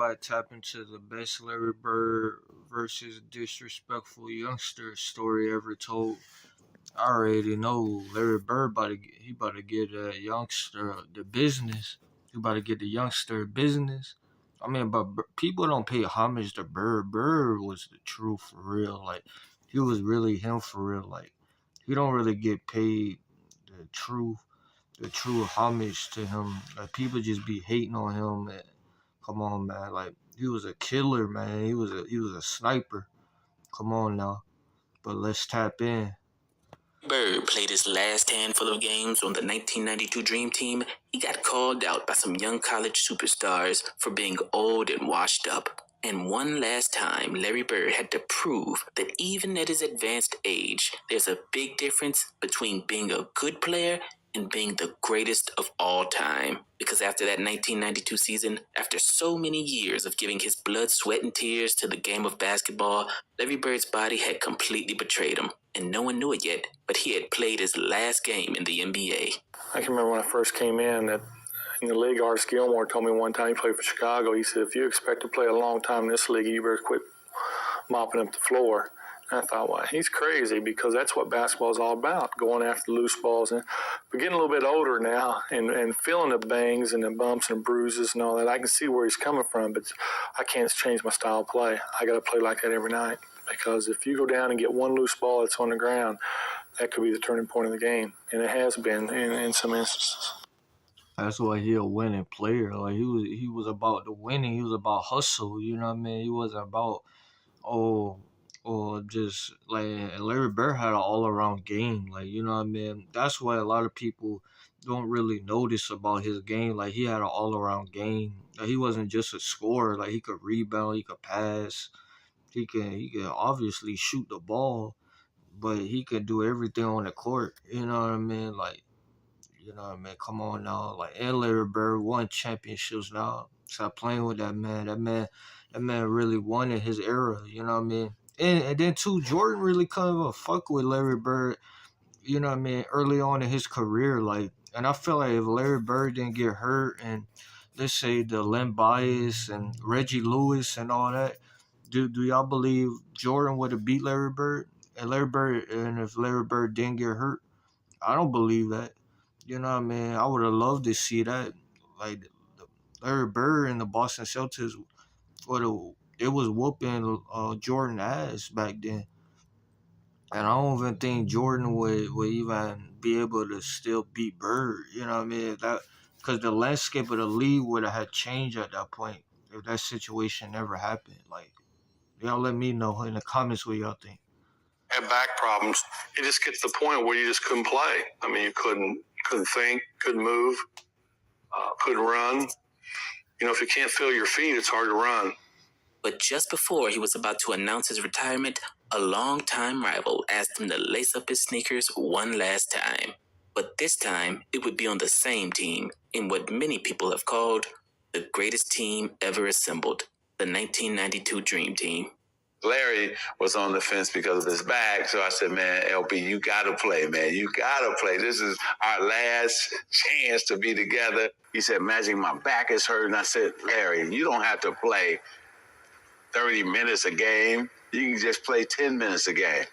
about to tap into the best Larry Bird versus disrespectful youngster story ever told. I already know Larry Bird he about to get a youngster the business. He about to get the youngster business. I mean, but people don't pay homage to Bird. Bird was the truth for real. Like he was really him for real. Like he don't really get paid the truth, the true homage to him. Like people just be hating on him. And, come on, man. Like he was a killer, man. He was a sniper. Come on now. But let's tap in. Bird played his last handful of games on the 1992 Dream Team. He got called out by some young college superstars for being old and washed up. And one last time, Larry Bird had to prove that even at his advanced age, there's a big difference between being a good player and being the greatest of all time. Because after that 1992 season, after so many years of giving his blood, sweat, and tears to the game of basketball, Larry Bird's body had completely betrayed him. And no one knew it yet, but he had played his last game in the NBA. I can remember when I first came in that in the league, Artis Gilmore told me one time, he played for Chicago, he said, if you expect to play a long time in this league, you better quit mopping up the floor. And I thought, well, he's crazy because that's what basketball is all about, going after loose balls. And we're getting a little bit older now and feeling the bangs and the bumps and bruises and all that. I can see where he's coming from, but I can't change my style of play. I got to play like that every night because if you go down and get one loose ball that's on the ground, that could be the turning point of the game. And it has been in some instances. That's why he a winning player. Like he was about the winning. He was about hustle. You know what I mean? He wasn't about oh or just like Larry Bird had an all around game. Like you know what I mean? That's why a lot of people don't really notice about his game. Like he had an all around game. Like, he wasn't just a scorer. Like he could rebound. He could pass. He can obviously shoot the ball, but he could do everything on the court. You know what I mean? Like. You know what I mean? Come on now. Like, and Larry Bird won championships now. Stop playing with that man. That man really won in his era. You know what I mean? And then, too, Jordan really couldn't even fuck with Larry Bird, you know what I mean, early on in his career. Like, and I feel like if Larry Bird didn't get hurt and, let's say, the Len Bias and Reggie Lewis and all that, do y'all believe Jordan would have beat Larry Bird? And if Larry Bird didn't get hurt? I don't believe that. You know what I mean? I would have loved to see that. Like Larry Bird and the Boston Celtics, it was whooping Jordan ass back then, and I don't even think Jordan would even be able to still beat Bird. You know what I mean? That because the landscape of the league would have had changed at that point if that situation never happened. Like y'all, let me know in the comments what y'all think. Had back problems. It just gets to the point where you just couldn't play. I mean, you couldn't think, couldn't move, couldn't run. You know, if you can't feel your feet, it's hard to run. But just before he was about to announce his retirement, a longtime rival asked him to lace up his sneakers one last time. But this time, it would be on the same team in what many people have called the greatest team ever assembled, the 1992 Dream Team. Larry was on the fence because of his back, so I said, man, LB, you got to play, man. You got to play. This is our last chance to be together. He said, Magic, my back is hurting. I said, Larry, you don't have to play 30 minutes a game. You can just play 10 minutes a game.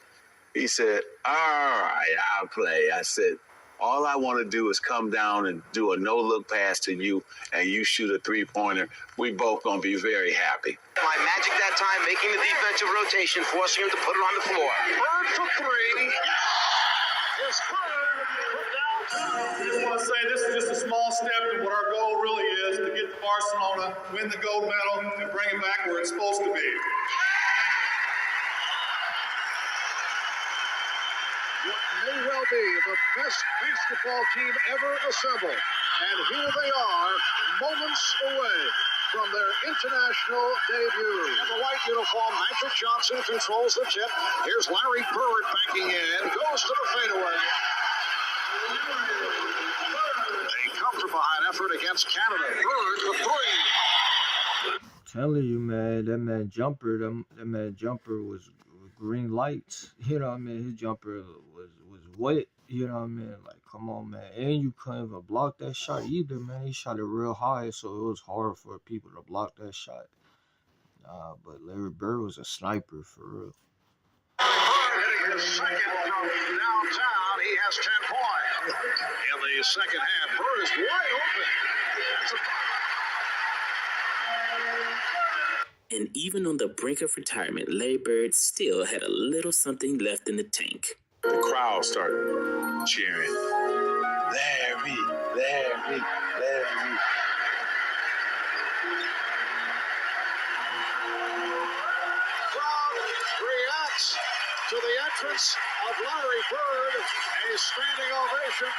He said, all right, I'll play. I said, all I want to do is come down and do a no-look pass to you, and you shoot a three-pointer. We both going to be very happy. My Magic that time, making the defensive rotation, forcing him to put it on the floor. Bird for three. Yes, Bird put down. I just want to say this is just a small step in what our goal really is, to get Barcelona, win the gold medal, and bring it back where it's supposed to be. What may well be the best basketball team ever assembled. And here they are, moments away from their international debut. In the white uniform, Magic Johnson controls the tip. Here's Larry Bird backing in, goes to the fadeaway. A come-from-behind effort against Canada. Bird for three. Telling you, man, that man jumper was green lights. You know what I mean? His jumper was wet. You know what I mean? Like, come on, man. And you couldn't even block that shot either, man. He shot it real high, so it was hard for people to block that shot. But Larry Bird was a sniper for real. Bird hitting his second from downtown. He has 10 points. In the second half, Bird is wide open. That's a And even on the brink of retirement, Larry Bird still had a little something left in the tank. The crowd started cheering. Larry, Larry, Larry. crowd reacts to the entrance of Larry Bird. A standing ovation.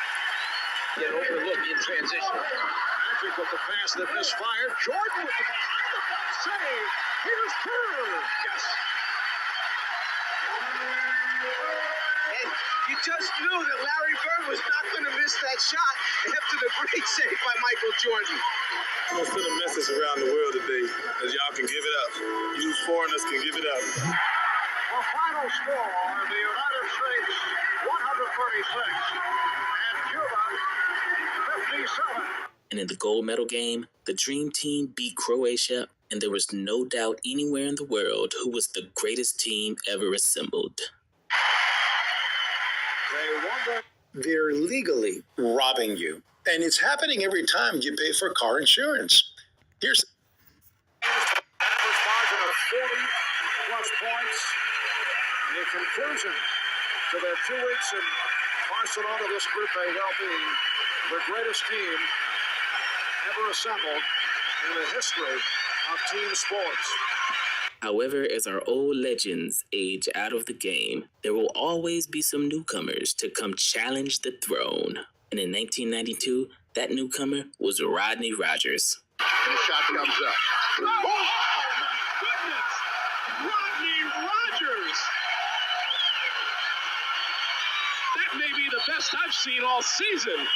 Get overlooked in transition. Patrick with the pass that misfired. Jordan with the behind the back save. Here's Bird. Yes. And you just knew that Larry Bird was not going to miss that shot after the great save by Michael Jordan. I'm going to send a message around the world today that y'all can give it up. You foreigners can give it up. The final score, the United States 136 and Cuba 57. And in the gold medal game, the Dream Team beat Croatia, and there was no doubt anywhere in the world who was the greatest team ever assembled. They won the They're legally robbing you. And it's happening every time you pay for car insurance. Here's average margin of 40-plus points. The conclusion to their 2 weeks in Barcelona, this group may well be the greatest team ever assembled in the history of team sports. However, as our old legends age out of the game, there will always be some newcomers to come challenge the throne. And in 1992, that newcomer was Rodney Rogers. And the shot comes up. Oh, my goodness! Rodney Rogers! That may be the best I've seen all season.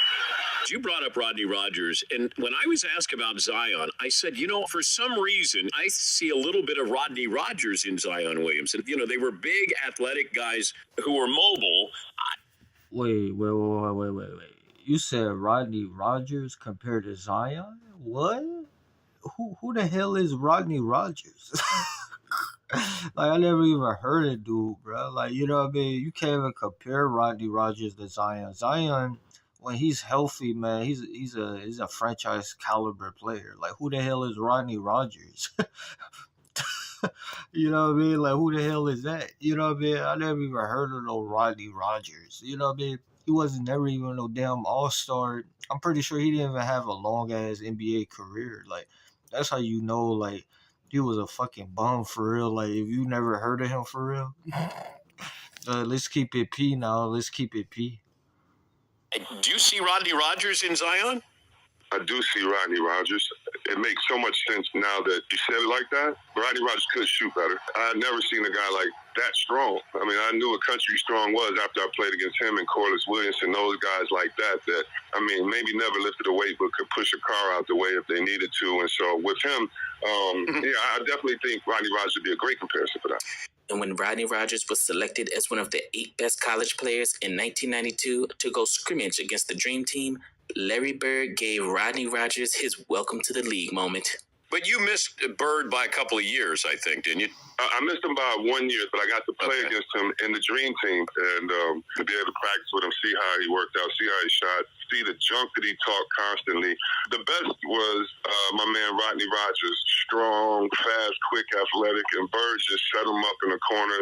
You brought up Rodney Rogers, and when I was asked about Zion, I said, for some reason, I see a little bit of Rodney Rogers in Zion Williamson. They were big, athletic guys who were mobile. Wait. You said Rodney Rogers compared to Zion? What? Who the hell is Rodney Rogers? Like, I never even heard of dude, bro. Like, you know what I mean? You can't even compare Rodney Rogers to Zion. Zion, when he's healthy, man, he's a franchise caliber player. Like, who the hell is Rodney Rogers? You know what I mean? Like, who the hell is that? You know what I mean? I never even heard of no Rodney Rogers. You know what I mean? He wasn't never even no damn all-star. I'm pretty sure he didn't even have a long-ass NBA career. Like, that's how you know, like, he was a fucking bum for real. Like, if you never heard of him for real. Let's keep it P now. Let's keep it P. Do you see Rodney Rogers in Zion? I do see Rodney Rogers. It makes so much sense now that you said it like that. Rodney Rogers could shoot better. I've never seen a guy like that strong. I mean, I knew what Country Strong was after I played against him and Corliss Williamson, those guys like that, maybe never lifted a weight but could push a car out the way if they needed to. And so with him, I definitely think Rodney Rogers would be a great comparison for that. And when Rodney Rogers was selected as one of the 8 best college players in 1992 to go scrimmage against the Dream Team, Larry Bird gave Rodney Rogers his welcome to the league moment. But you missed Bird by a couple of years, I think, didn't you? I missed him by 1 year, but I got to play against him in the Dream Team and to be able to practice with him, see how he worked out, see how he shot, see the junk that he taught constantly. The best was my man Rodney Rogers, strong, fast, quick, athletic, and Bird just set him up in the corner.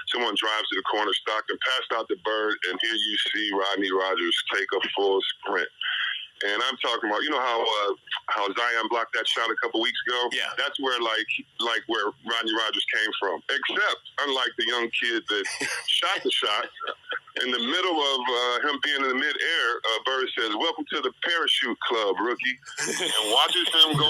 Someone drives to the corner, Stockton passed out to Bird, and here you see Rodney Rogers take a full sprint. And I'm talking about, how Zion blocked that shot a couple weeks ago? Yeah. That's where, where Rodney Rogers came from. Except, unlike the young kid that shot the shot, in the middle of him being in the midair, Bird says, "Welcome to the parachute club, rookie," and watches him go.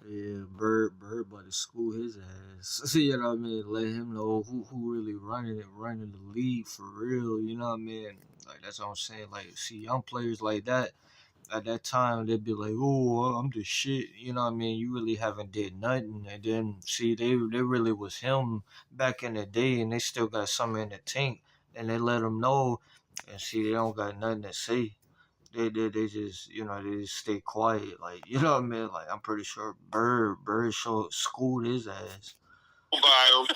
Yeah, Bird about to school his ass. You know what I mean? Let him know who really running the league for real. You know what I mean? Like, that's what I'm saying. Like, see, young players like that, at that time, they'd be like, "Oh, I'm the shit." You know what I mean? You really haven't did nothing. And then, see, they really was him back in the day, and they still got something in the tank. And they let him know and see they don't got nothing to say. They just they just stay quiet. Like you know what I mean? Like I'm pretty sure Bird schooled his ass. By him,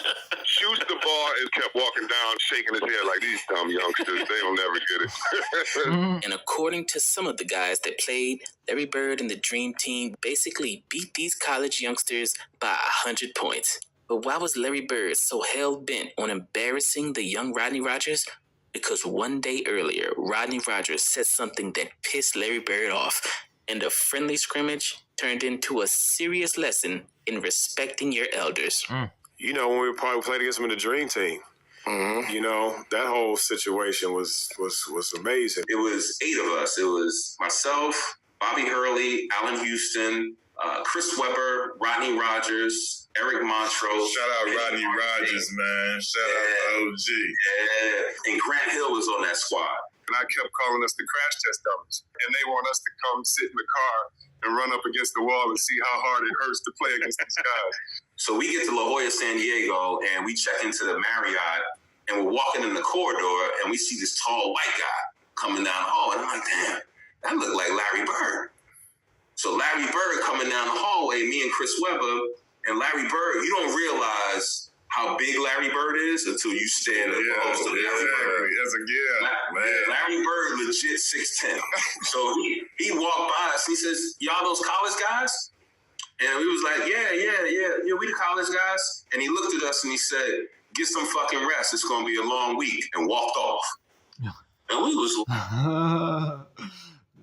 shoots the ball, and kept walking down, shaking his head like these dumb youngsters. They'll never get it. And according to some of the guys that played, Larry Bird and the Dream Team basically beat these college youngsters by 100 points. But why was Larry Bird so hell-bent on embarrassing the young Rodney Rogers? Because one day earlier, Rodney Rogers said something that pissed Larry Bird off, and a friendly scrimmage turned into a serious lesson in respecting your elders. You know, when we probably played against him in the Dream Team, you know, that whole situation was amazing. It was 8 of us. It was myself, Bobby Hurley, Allen Houston, Chris Webber, Rodney Rogers, Eric Montrose. Shout out Rodney Rogers, man. Shout out OG. Yeah. And Grant Hill was on that squad. And I kept calling us the crash test dummies. And they want us to come sit in the car and run up against the wall and see how hard it hurts to play against these guys. So we get to La Jolla, San Diego, and we check into the Marriott, and we're walking in the corridor, and we see this tall white guy coming down the hall. And I'm like, damn, that looked like Larry Bird. So Larry Bird coming down the hallway, me and Chris Webber, and Larry Bird, you don't realize how big Larry Bird is until you stand up close to Larry Bird. Larry Bird legit 6'10". So he walked by us and he says, y'all those college guys? And we was like, yeah, we the college guys. And he looked at us and he said, get some fucking rest. It's going to be a long week. And walked off. And we was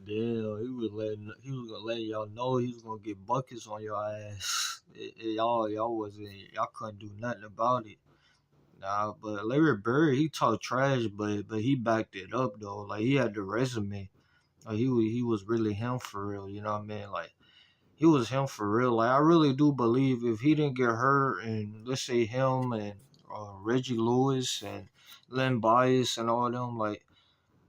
Damn, he was gonna let y'all know he was gonna get buckets on your ass. Y'all couldn't do nothing about it. Nah, but Larry Bird, he talked trash, but he backed it up though. Like he had the resume. Like he was really him for real. You know what I mean? Like he was him for real. Like I really do believe if he didn't get hurt, and let's say him and Reggie Lewis and Len Bias and all them, like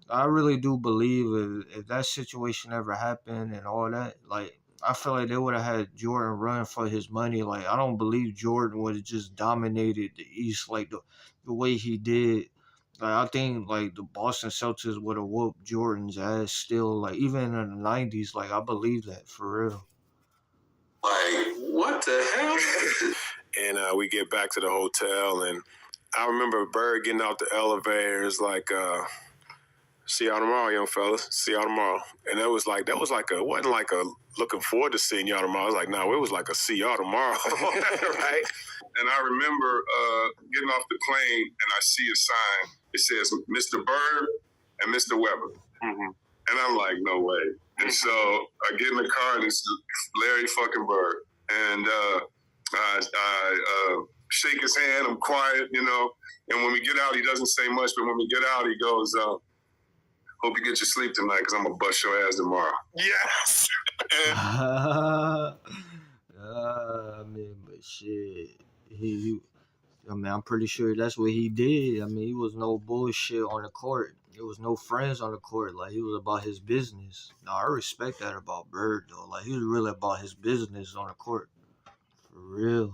I really do believe if that situation ever happened and all that, like I feel like they would have had Jordan run for his money. Like I don't believe Jordan would have just dominated the East like the way he did. Like I think like the Boston Celtics would have whooped Jordan's ass still. Like even in the '90s, like I believe that for real. like, what the hell? And we get back to the hotel, and I remember Bird getting out the elevators like. See y'all tomorrow, young fellas. See y'all tomorrow. And it wasn't like a looking forward to seeing y'all tomorrow. I was like, no, it was like a see y'all tomorrow, right? And I remember getting off the plane and I see a sign. It says Mr. Bird and Mr. Webber. And I'm like, no way. And so I get in the car and it's Larry fucking Bird. And I shake his hand. I'm quiet, you know. And when we get out, he doesn't say much. But when we get out, he goes, hope you get your sleep tonight because I'm going to bust your ass tomorrow. Yes. I mean, but shit, I'm pretty sure that's what he did. I mean, he was no bullshit on the court. There was no friends on the court. Like, he was about his business. Now, I respect that about Bird, though. Like, he was really about his business on the court. For real.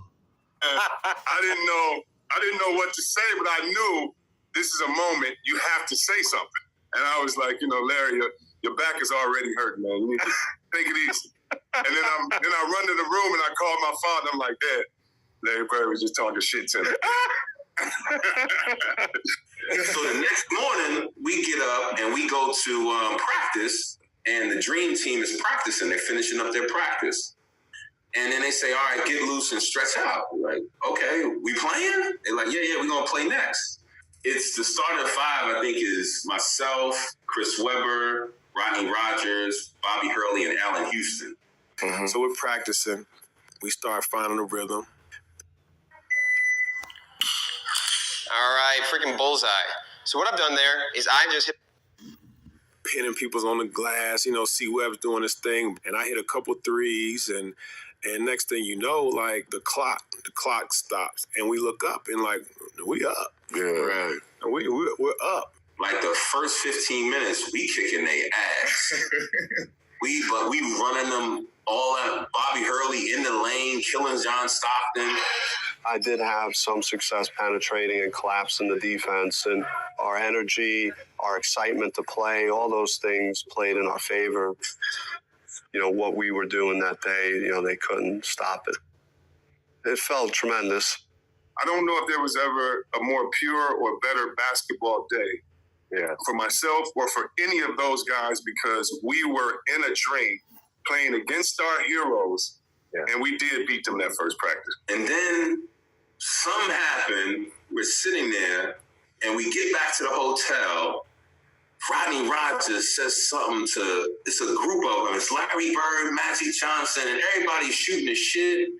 I didn't know what to say, but I knew this is a moment you have to say something. And I was like, Larry, your back is already hurting, man. You need to take it easy. And then I run to the room and I call my father. I'm like, Dad, Larry Bird was just talking shit to me. So the next morning, we get up and we go to practice, and the Dream Team is practicing. They're finishing up their practice. And then they say, all right, get loose and stretch out. We're like, okay, we playing? They're like, yeah, we're going to play next. It's the starting five, I think, is myself, Chris Webber, Rodney Rogers, Bobby Hurley, and Allen Houston. Mm-hmm. So we're practicing. We start finding a rhythm. All right, freaking bullseye. So what I've done there is I've just hit pinning people's on the glass, C Webb's doing his thing, and I hit a couple threes, and next thing you know, like the clock stops, and we look up and like, we up. Yeah, right. We're up. Like the first 15 minutes, we kicking their ass. we running them all out. Bobby Hurley in the lane, killing John Stockton. I did have some success penetrating and collapsing the defense, and our energy, our excitement to play, all those things played in our favor. What we were doing that day, they couldn't stop it. It felt tremendous. I don't know if there was ever a more pure or better basketball day for myself or for any of those guys, because we were in a dream playing against our heroes, and we did beat them that first practice. And then something happened. We're sitting there, and we get back to the hotel. Rodney Rogers says something to, it's a group of them. It's Larry Bird, Magic Johnson, and everybody's shooting the shit.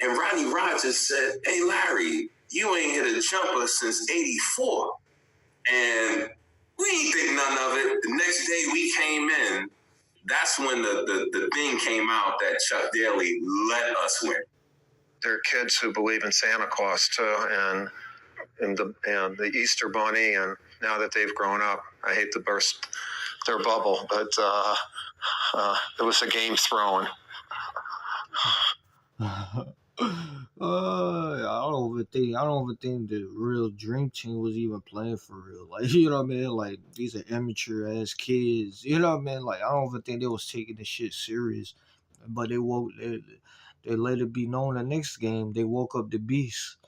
And Rodney Rogers said, "Hey, Larry, you ain't hit a jumper since '84. And we ain't think none of it. The next day we came in, that's when the thing came out that Chuck Daly let us win. There are kids who believe in Santa Claus too, and the Easter Bunny, and now that they've grown up, I hate to burst their bubble, but it was a game thrown. I don't even think the real dream team was even playing for real. Like, you know what I mean? Like, these are amateur ass kids. You know what I mean? Like, I don't even think they was taking this shit serious. But they let it be known the next game they woke up the beast.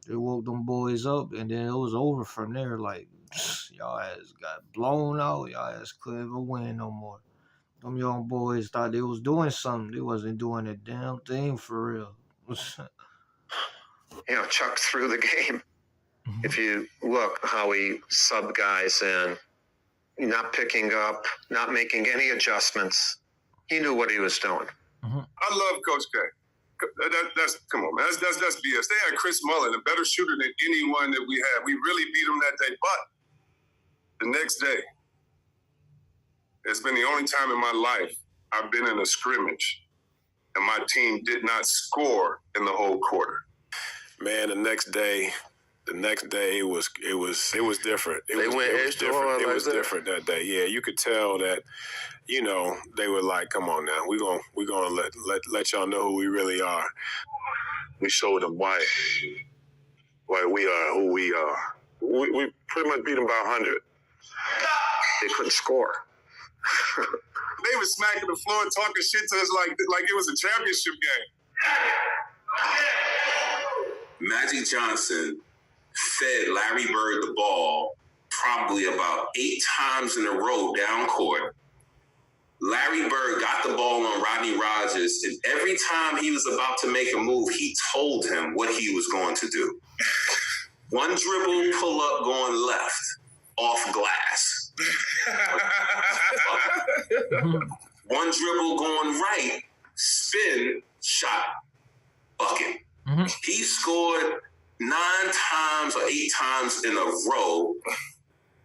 They woke them boys up, and then it was over from there. Like, y'all ass got blown out. Y'all ass couldn't even win no more. Them young boys thought they was doing something. They wasn't doing a damn thing for real. Chuck threw the game. If you look how he subbed guys in, not picking up, not making any adjustments, he knew what he was doing. I love Coach K. That's come on, man. That's BS. They had Chris Mullin, a better shooter than anyone that we had. We really beat him that day. But the next day, it's been the only time in my life I've been in a scrimmage and my team did not score in the whole quarter. Man, the next day it was different. It was different that day. Yeah, you could tell that, they were like, "Come on now, we're gonna let y'all know who we really are." We showed them why we are who we are. We pretty much beat them by 100. They couldn't score. They were smacking the floor and talking shit to us like it was a championship game. Magic Johnson fed Larry Bird the ball probably about 8 times in a row down court. Larry Bird got the ball on Rodney Rogers, and every time he was about to make a move, he told him what he was going to do. One dribble, pull up, going left, off glass. One dribble, going right, spin, shot, bucket. He scored 9 times or 8 times in a row,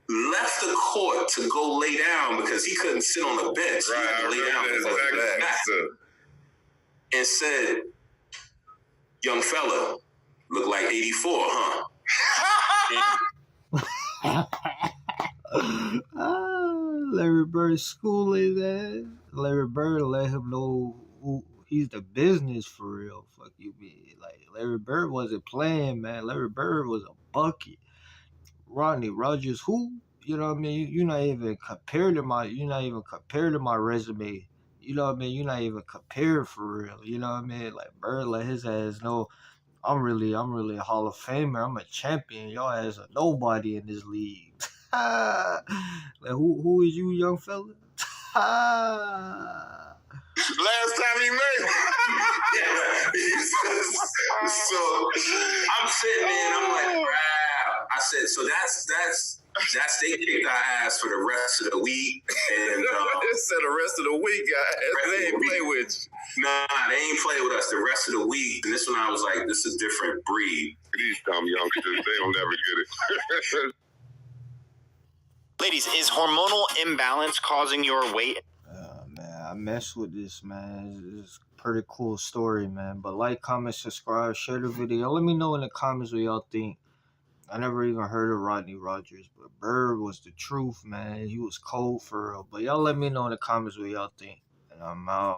left the court to go lay down because he couldn't sit on the bench. Right, he had to lay down because of his back. And said, "Young fella, look like 84, huh?" Larry Bird schooling that. Larry Bird let him know who he's the business for real. Fuck you, be like Larry Bird wasn't playing, man. Larry Bird was a bucket. Rodney Rogers, who? You know what I mean? You're not even compared to my resume. You know what I mean? You're not even compared for real. You know what I mean? Like Bird let his ass know I'm really a Hall of Famer. I'm a champion. Y'all ass are nobody in this league. Like who is you, young fella? Last time he made it. So I'm sitting there and I'm like, wow. I said, so that's they kicked our ass for the rest of the week. And It said the rest of the week, guys. They ain't play with you. Nah, they ain't play with us the rest of the week. And this one I was like, this is a different breed. These dumb youngsters, they'll never get it. Ladies, is hormonal imbalance causing your weight? Man, I mess with this, man. It's a pretty cool story, man. But like, comment, subscribe, share the video. Let me know in the comments what y'all think. I never even heard of Rodney Rogers, but Bird was the truth, man. He was cold for real. But y'all let me know in the comments what y'all think. And I'm out.